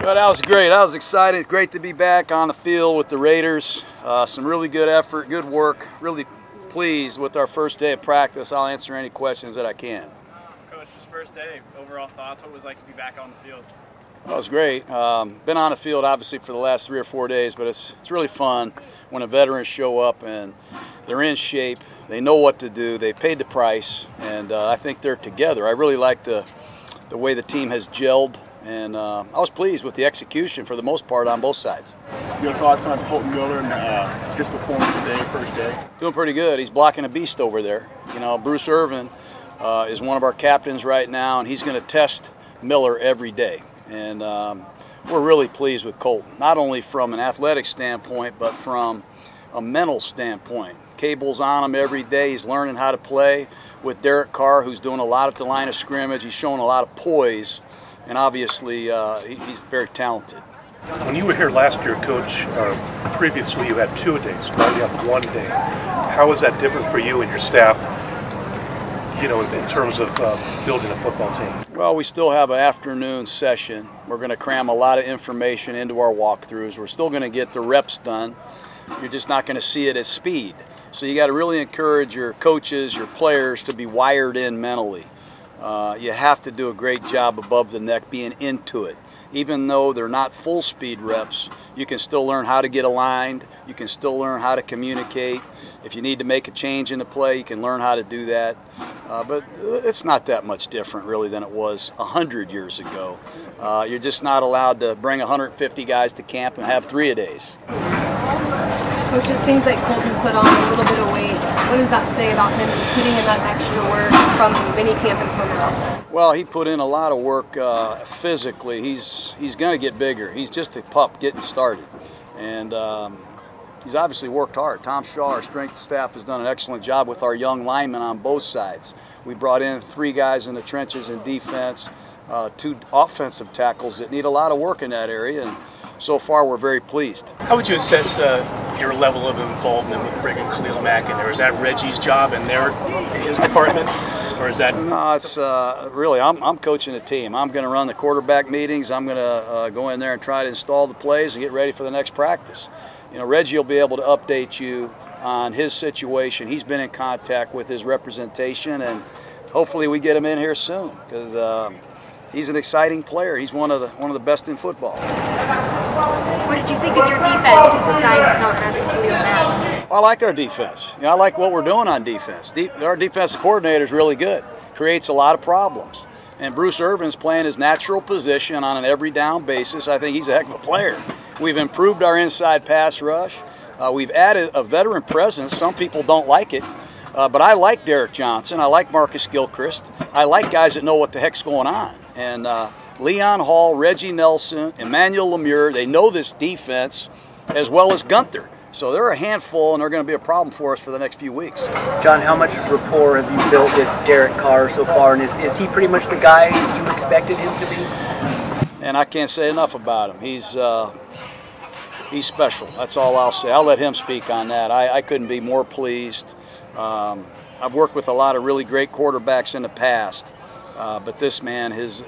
Well, that was great. That was exciting. It's great to be back on the field with the Raiders. Some really good effort, good work. Really pleased with our first day of practice. I'll answer any questions that I can. Coach, just first day, overall thoughts, what was it like to be back on the field? Well, it was great. Been on the field obviously for the last 3 or 4 days, but it's really fun when the veterans show up and they're in shape. They know what to do. They paid the price, and I think they're together. I really like the way the team has gelled, and I was pleased with the execution for the most part on both sides. Your thoughts on Colton Miller and his performance today, first day? Doing pretty good. He's blocking a beast over there. You know, Bruce Irvin is one of our captains right now, and he's going to test Miller every day. And we're really pleased with Colton, not only from an athletic standpoint, but from a mental standpoint. Cable's on him every day. He's learning how to play with Derek Carr, who's doing a lot at the line of scrimmage. He's showing a lot of poise, and obviously he's very talented. When you were here last year, Coach, previously you had 2 days, now you have 1 day. How is that different for you and your staff, you know, in terms of building a football team? Well, we still have an afternoon session. We're going to cram a lot of information into our walkthroughs. We're still going to get the reps done. You're just not going to see it as speed. So you got to really encourage your coaches, your players to be wired in mentally. You have to do a great job above the neck being into it. Even though they're not full speed reps, you can still learn how to get aligned. You can still learn how to communicate. If you need to make a change in the play, you can learn how to do that. But it's not that much different really than it was 100 years ago. You're just not allowed to bring 150 guys to camp and have 3-a-days. Coach, it seems like Colton put on a little bit of weight. What does that say about him putting in that extra work from minicamp until now? Well, he put in a lot of work physically. He's going to get bigger. He's just a pup getting started. And he's obviously worked hard. Tom Shaw, our strength staff, has done an excellent job with our young linemen on both sides. We brought in 3 guys in the trenches in defense, 2 offensive tackles that need a lot of work in that area. And so far, we're very pleased. How would you assess your level of involvement with bringing Khalil Mack in there? Is that Reggie's job and his department, or is that? No, it's really I'm coaching a team. I'm going to run the quarterback meetings. I'm going to go in there and try to install the plays and get ready for the next practice. You know, Reggie will be able to update you on his situation. He's been in contact with his representation, and hopefully we get him in here soon because he's an exciting player. He's one of the best in football. What did you think of your defense besides not having Khalil Mack? I like our defense. You know, I like what we're doing on defense. Our defensive coordinator is really good. Creates a lot of problems. And Bruce Irvin's playing his natural position on an every down basis. I think he's a heck of a player. We've improved our inside pass rush. We've added a veteran presence. Some people don't like it. But I like Derek Johnson. I like Marcus Gilchrist. I like guys that know what the heck's going on. And Leon Hall, Reggie Nelson, Emmanuel Lemieux, they know this defense as well as Gunther. So they're a handful, and they're going to be a problem for us for the next few weeks. John, how much rapport have you built with Derek Carr so far, and is he pretty much the guy you expected him to be? And I can't say enough about him. He's special. That's all I'll say. I'll let him speak on that. I couldn't be more pleased. I've worked with a lot of really great quarterbacks in the past. But this man is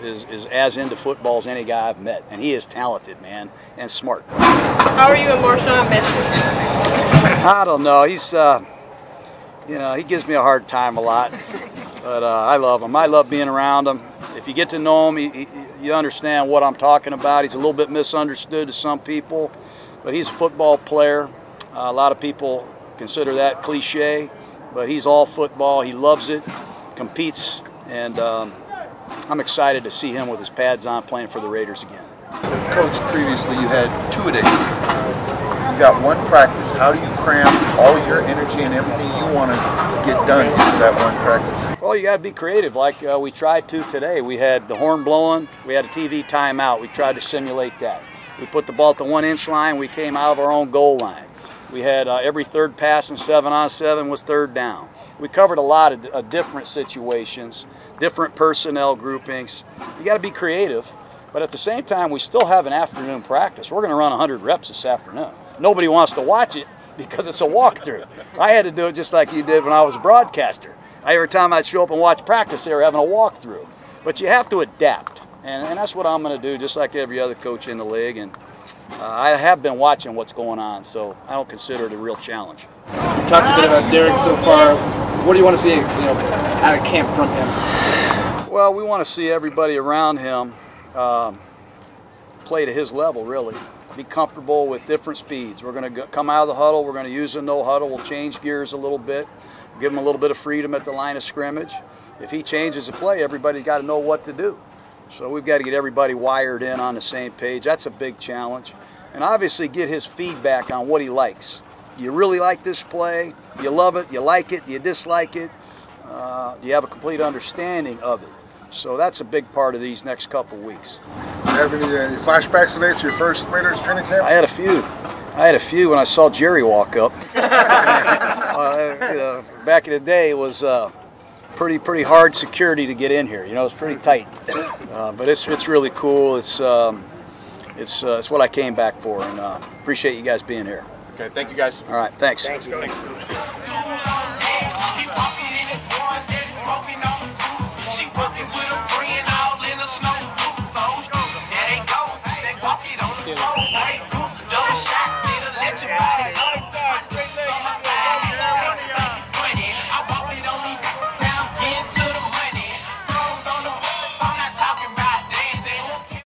as into football as any guy I've met, and he is talented, man, and smart. How are you and Marshawn missing? I don't know. He's, you know, he gives me a hard time a lot, but I love him. I love being around him. If you get to know him, you understand what I'm talking about. He's a little bit misunderstood to some people, but he's a football player. A lot of people consider that cliche, but he's all football. He loves it, competes, and I'm excited to see him with his pads on playing for the Raiders again. Coach, previously you had 2-a-days. You got 1 practice. How do you cram all your energy and everything you want to get done into that 1 practice? Well, you got to be creative like we tried to today. We had the horn blowing. We had a TV timeout. We tried to simulate that. We put the ball at the 1-inch line. We came out of our own goal line. We had every 3rd pass in 7-on-7 was 3rd down. We covered a lot of different situations, different personnel groupings. You got to be creative, but at the same time, we still have an afternoon practice. We're going to run 100 reps this afternoon. Nobody wants to watch it because it's a walkthrough. I had to do it just like you did when I was a broadcaster. Every time I'd show up and watch practice, they were having a walkthrough. But you have to adapt. And that's what I'm going to do, just like every other coach in the league. And I have been watching what's going on, so I don't consider it a real challenge. You talked a bit about Derek so far. What do you want to see, out of camp from him? Well, we want to see everybody around him play to his level, really. Be comfortable with different speeds. We're going to come out of the huddle. We're going to use a no huddle. We'll change gears a little bit, give him a little bit of freedom at the line of scrimmage. If he changes the play, everybody's got to know what to do. So we've got to get everybody wired in on the same page. That's a big challenge. And obviously get his feedback on what he likes. Do you really like this play? Do you love it? Do you like it? Do you dislike it? Do you have a complete understanding of it? So that's a big part of these next couple weeks. Do you have any flashbacks today to your first Raiders training camp? I had a few when I saw Jerry walk up. Back in the day, it was pretty hard security to get in here. It's pretty tight, but it's really cool. It's what I came back for, and appreciate you guys being here. Okay, thank you guys. All right, thanks. Thanks, Coach. She walking with a friend all in the snow. There they go, they walk it on the road. Double shot, it'll let your body go.